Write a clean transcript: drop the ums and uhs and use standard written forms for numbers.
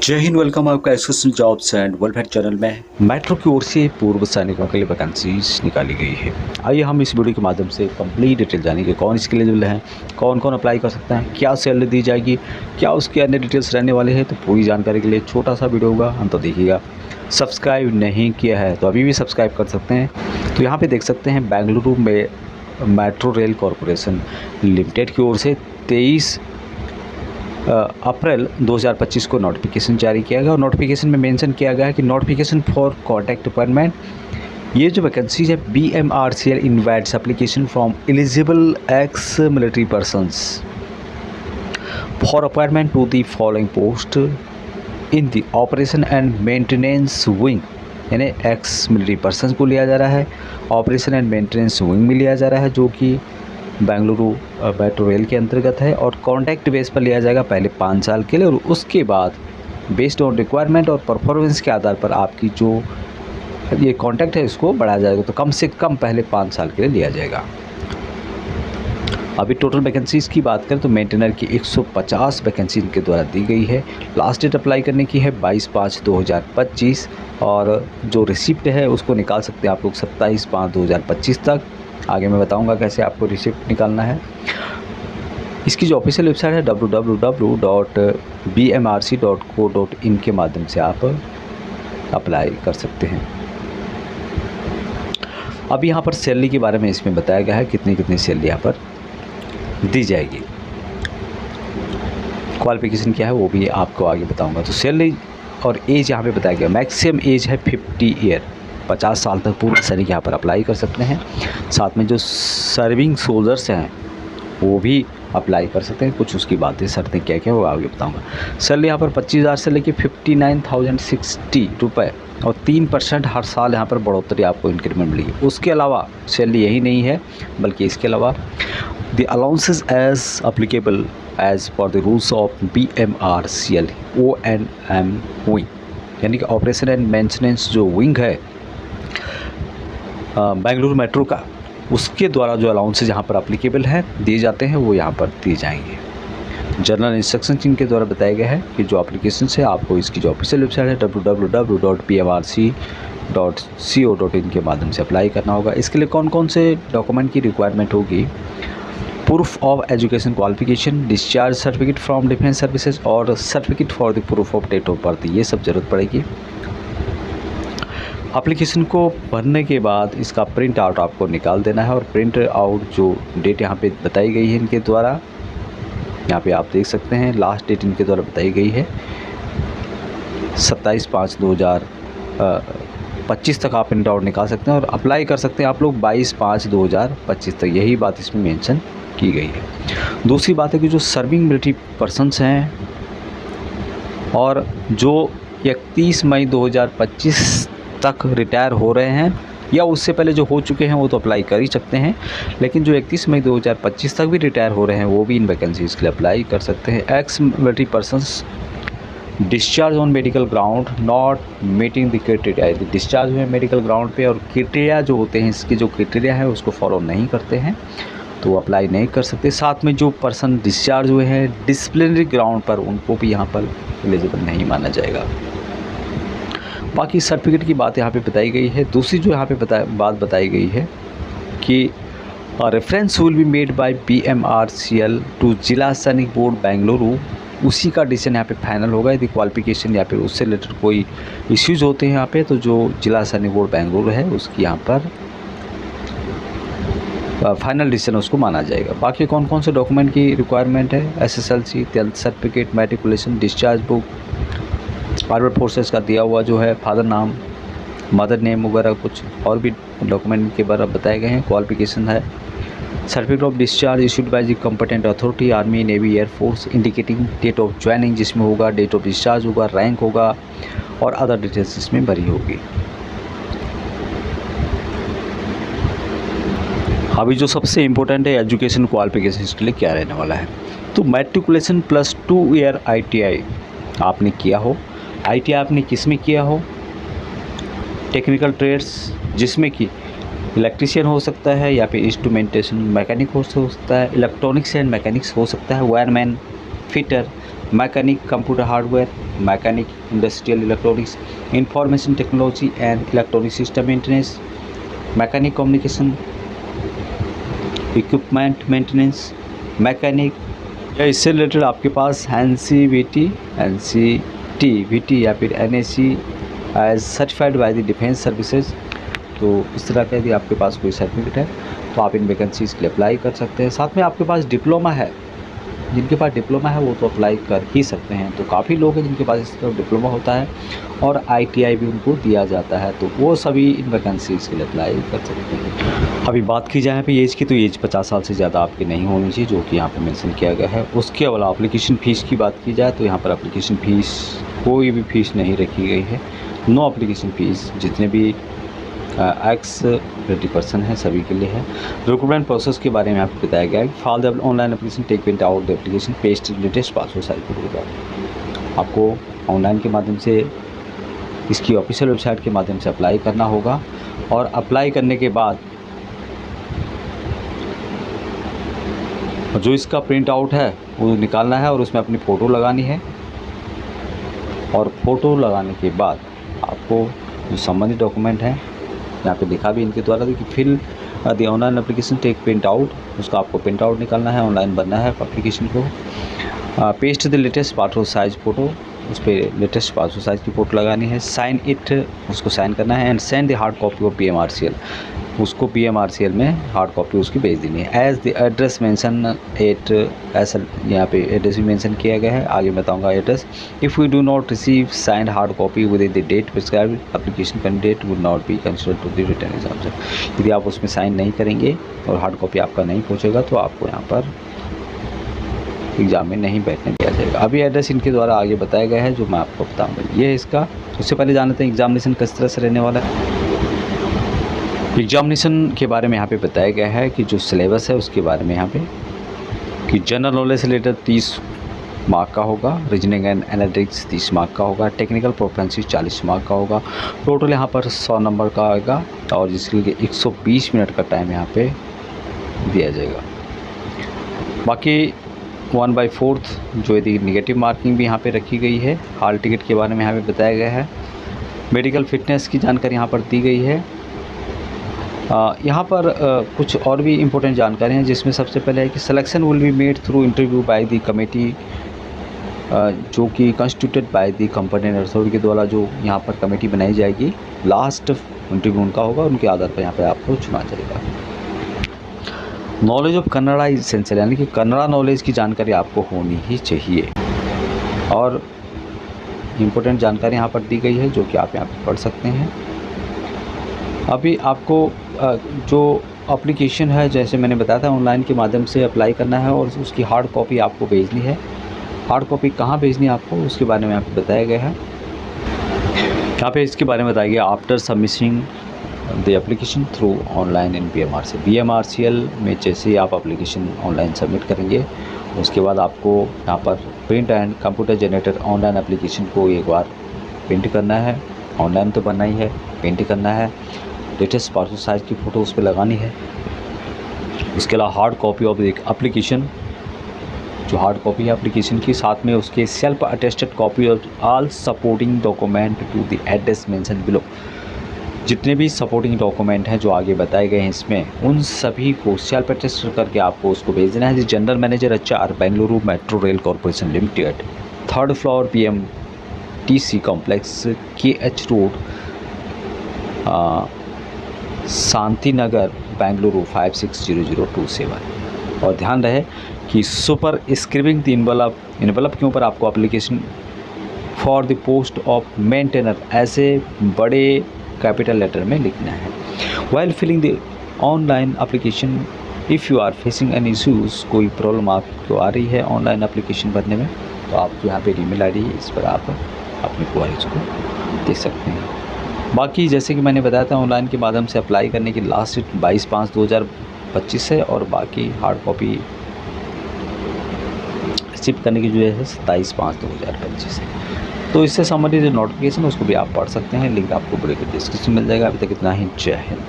जय हिंद। वेलकम आपका association jobs and welfare channel में। मेट्रो की ओर से पूर्व सैनिकों के लिए वैकेंसीज निकाली गई है। आइए हम इस वीडियो के माध्यम से कंप्लीट डिटेल जानेंगे कौन इसके एलिजिबल हैं, कौन कौन अप्लाई कर सकते हैं, क्या सैलरी दी जाएगी, क्या उसके अन्य डिटेल्स रहने वाले हैं। तो पूरी जानकारी के लिए छोटा सा वीडियो होगा, हम तो देखिएगा। सब्सक्राइब नहीं किया है तो अभी भी सब्सक्राइब कर सकते हैं। तो यहाँ पर देख सकते हैं बेंगलुरु में मेट्रो रेल कॉरपोरेशन लिमिटेड की ओर से 23 अप्रैल 2025 को नोटिफिकेशन जारी किया गया और नोटिफिकेशन में मेंशन किया गया है कि नोटिफिकेशन फॉर कॉन्ट्रैक्ट अपॉइंटमेंट। ये जो वैकेंसीज है BMRCL invites application from eligible ex military persons for appointment to the following post in the operation and maintenance wing. यानी एक्स मिलिट्री पर्सन को लिया जा रहा है, ऑपरेशन एंड मेंटेनेंस विंग में लिया जा रहा है, जो कि बेंगलुरु मेट्रो रेल के अंतर्गत है। और कॉन्ट्रैक्ट बेस पर लिया जाएगा पहले 5 साल के लिए, और उसके बाद बेस्ड ऑन रिक्वायरमेंट और परफॉर्मेंस के आधार पर आपकी जो ये कॉन्ट्रैक्ट है इसको बढ़ाया जाएगा। तो कम से कम पहले 5 साल के लिए लिया जाएगा। अभी टोटल वैकेंसीज़ की बात करें तो मेंटेनर की 150 वैकेंसी इनके द्वारा दी गई है। लास्ट डेट अप्लाई करने की है 22/5/2025 और जो रिसिप्ट है उसको निकाल सकते हैं आप लोग 27/5/2025 तक। आगे मैं बताऊंगा कैसे आपको रिसिप्ट निकालना है। इसकी जो ऑफिशियल वेबसाइट है www.bmrc.co.in के माध्यम से आप अप्लाई कर सकते हैं। अब यहाँ पर सैलरी के बारे में इसमें बताया गया है कितनी सैलरी यहाँ पर दी जाएगी, क्वालिफिकेशन क्या है वो भी आपको आगे बताऊंगा। तो सैलरी और एज यहाँ पे बताया गया, मैक्सिमम एज है 50 ईयर, 50 साल तक पूर्व सैनिक यहाँ पर अप्लाई कर सकते हैं। साथ में जो सर्विंग सोल्जर्स हैं वो भी अप्लाई कर सकते हैं। कुछ उसकी बातें शर्तें क्या क्या वो आगे बताऊंगा। सैलरी यहाँ पर 25,000 से लेकर 59,060 रुपये और 3% हर साल यहाँ पर बढ़ोतरी आपको इंक्रीमेंट मिलेगी। उसके अलावा सैलरी यही नहीं है, बल्कि इसके अलावा the allowances as applicable as per the rules of BMRCL ONM wing, यानी कि ऑपरेशन एंड मेंटेनेंस जो विंग है बेंगलुरु मेट्रो का, उसके द्वारा जो अलाउंसेज यहाँ पर अप्लीकेबल है दिए जाते हैं वो यहाँ पर दिए जाएंगे। जनरल इंस्ट्रक्शन इनके द्वारा बताया गया है कि जो एप्लीकेशन है आपको इसकी जो ऑफिशियल वेबसाइट है www.bmrc.co.in के माध्यम से अप्लाई करना होगा। इसके लिए कौन कौन से डॉक्यूमेंट की रिक्वायरमेंट होगी? Proof of education qualification, discharge certificate from defence services और certificate for the proof of date of birth, ये सब जरूरत पड़ेगी। एप्लीकेशन को भरने के बाद इसका प्रिंट आउट आपको निकाल देना है और प्रिंट आउट जो डेट यहाँ पे बताई गई है इनके द्वारा, यहाँ पे आप देख सकते हैं लास्ट डेट इनके द्वारा बताई गई है 27/5/2025 तक आप प्रिंट आउट निकाल सकते हैं और अप्लाई कर सकते हैं आप लोग 22/5/2025 तक। यही बात इसमें मेंशन की गई है। दूसरी बात है कि जो सर्विंग मिलिट्री पर्सनस हैं और जो 31 मई 2025 तक रिटायर हो रहे हैं या उससे पहले जो हो चुके हैं वो तो अप्लाई कर ही सकते हैं, लेकिन जो 31 मई 2025 तक भी रिटायर हो रहे हैं वो भी इन वैकेंसीज़ के लिए अप्लाई कर सकते हैं। X military persons discharge on medical ground not meeting the criteria, discharge हुए मेडिकल ग्राउंड पे और क्राइटेरिया जो होते हैं इसके जो क्राइटेरिया है उसको फॉलो नहीं करते हैं तो अप्लाई नहीं कर सकते। साथ में जो पर्सन डिस्चार्ज हुए हैं डिसिप्लिनरी ग्राउंड पर उनको भी यहाँ पर एलिजिबल नहीं माना जाएगा। बाकी सर्टिफिकेट की बात यहाँ पे बताई गई है। दूसरी जो यहाँ पे बात बताई गई है कि reference will be made by BMRCL to Zila Sainik board Bengaluru, उसी का डिसीजन यहाँ पे फाइनल होगा। यदि क्वालिफिकेशन या फिर उससे रिलेटेड कोई इश्यूज़ होते हैं यहाँ पे तो जो जिला सैनिक बोर्ड बेंगलुरु है उसकी यहाँ पर फाइनल डिसीजन उसको माना जाएगा। बाकी कौन कौन से डॉक्यूमेंट की रिक्वायरमेंट है? SSLC, 12th certificate, matriculation, discharge book, armed forces का दिया हुआ जो है फादर नाम, मदर नेम वगैरह कुछ और भी डॉक्यूमेंट के बारे में बताए गए हैं। क्वालिफिकेशन है certificate of discharge issued by the competent authority, army, navy, air force, indicating date of joining जिसमें होगा, डेट ऑफ डिस्चार्ज होगा, रैंक होगा और अदर डिटेल्स इसमें भरी होगी। अभी जो सबसे इम्पोर्टेंट है एजुकेशन क्वालिफिकेशन इसके लिए क्या रहने वाला है। तो मैट्रिकुलेशन प्लस 2 ईयर ITI आपने किया हो। ITI आपने किस में किया हो? टेक्निकल ट्रेड्स, जिसमें कि इलेक्ट्रीशियन हो सकता है या फिर इंस्ट्रूमेंटेशन मैकेनिक हो सकता है, इलेक्ट्रॉनिक्स एंड मैकेनिक्स हो सकता है, wireman, fitter, mechanic computer hardware, mechanic industrial electronics, information technology and electronic system maintenance, mechanic communication, equipment maintenance, mechanic, या इससे रिलेटेड आपके पास NCVT, या फिर NAC as certified by the defence services. तो इस तरह का यदि आपके पास कोई सर्टिफिकेट है तो आप इन वैकेंसीज़ के लिए अप्लाई कर सकते हैं। साथ में आपके पास डिप्लोमा है, जिनके पास डिप्लोमा है वो तो अप्लाई कर ही सकते हैं। तो काफ़ी लोग हैं जिनके पास इस तरह डिप्लोमा होता है और ITI भी उनको दिया जाता है, तो वो सभी इन वैकेंसीज़ के लिए अप्लाई कर सकते हैं। अभी बात की जाए पे एज की, तो एज 50 साल से ज़्यादा आपकी नहीं होनी चाहिए, जो कि यहाँ पे मेंशन किया गया है। उसके अलावा एप्लीकेशन फ़ीस की बात की जाए तो यहाँ पर एप्लीकेशन फ़ीस कोई भी फ़ीस नहीं रखी गई है, नो एप्लीकेशन फ़ीस। जितने भी एक्स 30% है सभी के लिए है। रिक्रूटमेंट प्रोसेस के बारे में आपको बताया गया है कि file the online application, take print out the application, paste latest password size photo. आपको ऑनलाइन के माध्यम से इसकी ऑफिशियल वेबसाइट के माध्यम से अप्लाई करना होगा और अप्लाई करने के बाद जो इसका प्रिंट आउट है वो निकालना है और उसमें अपनी फ़ोटो लगानी है। और फ़ोटो लगाने के बाद आपको जो संबंधित डॉक्यूमेंट हैं, यहाँ पे लिखा भी इनके द्वारा कि fill the online application, take print out, उसका आपको प्रिंट आउट निकालना है, ऑनलाइन बनना है एप्लीकेशन को। Paste the latest passport size photo, उस पर लेटेस्ट पासपोर्ट साइज़ की फ़ोटो लगानी है, साइन इट, उसको साइन करना है, and send the hard copy of PMRCL, उसको PMRCL में हार्ड कॉपी उसकी भेज देनी है। As the address mention at, ऐसा यहाँ पे एड्रेस भी मेंशन किया गया है, आगे बताऊंगा address. If we do not receive signed hard copy with the date prescribed, application candidate would not be considered to the written exam. यदि आप उसमें साइन नहीं करेंगे और हार्ड कॉपी आपका नहीं पहुँचेगा तो आपको यहाँ पर एग्ज़ाम में नहीं बैठने दिया जाएगा। अभी एड्रेस इनके द्वारा आगे बताया गया है जो मैं आपको बताऊँगा, ये है इसका। उससे पहले जान लेते हैं एग्जामिनेशन किस तरह से रहने वाला है। एग्जामिनेशन के बारे में यहाँ पे बताया गया है कि जो सिलेबस है उसके बारे में यहाँ पे कि जनरल नॉलेज से रिलेटेड 30 मार्क का होगा, रीजनिंग एंड एनालिटिक्स 30 मार्क का होगा, टेक्निकल प्रोफिशिएंसी 40 मार्क का होगा। टोटल यहाँ पर 100 नंबर का आएगा और जिसके लिए 120 मिनट का टाइम यहाँ पे दिया जाएगा। बाकी 1/4 जो यदि निगेटिव मार्किंग भी यहाँ पे रखी गई है। हॉल टिकट के बारे में यहाँ पे बताया गया है। मेडिकल फिटनेस की जानकारी यहाँ पर दी गई है। यहाँ पर कुछ और भी इम्पोर्टेंट जानकारी हैं, जिसमें सबसे पहले है कि selection will be made through interview by the committee, जो कि constituted by the company authority के द्वारा जो यहाँ पर कमेटी बनाई जाएगी। लास्ट इंटरव्यू उनका होगा, उनके आधार पर यहाँ पर आपको चुना जाएगा। Knowledge of Kannada is essential, यानी कि कन्नड़ा नॉलेज की जानकारी आपको होनी ही चाहिए। और इम्पोर्टेंट जानकारी यहाँ पर दी गई है जो कि आप यहाँ पर पढ़ सकते हैं। अभी आपको जो एप्लीकेशन है, जैसे मैंने बताया था, ऑनलाइन के माध्यम से अप्लाई करना है और उसकी हार्ड कॉपी आपको भेजनी है। हार्ड कॉपी कहाँ भेजनी है आपको, उसके बारे में आपको बताया गया है। यहाँ पे इसके बारे में बताया गया, after submitting the application through online in PMRCL में जैसे ही आप एप्लीकेशन ऑनलाइन सबमिट करेंगे, उसके बाद आपको यहाँ पर print and computer generated online application को एक बार प्रिंट करना है। ऑनलाइन तो बनना ही है, प्रिंट करना है, लेटेस्ट पासपोर्ट साइज़ की फ़ोटो उस पर लगानी है। उसके अलावा हार्ड कॉपी ऑफ एक एप्लीकेशन, जो हार्ड कॉपी है एप्लीकेशन की, साथ में उसके self attested copy of all supporting document to the address mention below. जितने भी सपोर्टिंग डॉक्यूमेंट हैं जो आगे बताए गए हैं इसमें, उन सभी को सेल्फ अटेस्ट करके आपको उसको भेज देना है। General manager HR, Bengaluru metro rail corporation limited, 3rd floor, PMTC complex, KH road, Shanti Nagar, Bengaluru 560027। और ध्यान रहे कि सुपर स्क्रिबिंग द इन्वेलप के ऊपर आपको application for the post of maintainer ऐसे बड़े कैपिटल लेटर में लिखना है। While filling the online application, if you are facing any issues, कोई प्रॉब्लम आपको आ रही है ऑनलाइन एप्लीकेशन भरने में, तो आपको यहाँ पे ईमेल ID है, इस पर आप अपनी क्वारीज को दे सकते हैं। बाकी जैसे कि मैंने बताया था, ऑनलाइन के माध्यम से अप्लाई करने की लास्ट डेट 22/5/2025 है और बाकी हार्ड कॉपी रिसीव करने की जो है 27/5/2025 है। तो इससे संबंधित जो नोटिफिकेशन उसको भी आप पढ़ सकते हैं। लिंक आपको वीडियो के डिस्क्रिप्शन में मिल जाएगा। अभी तक इतना ही। जय हिंद।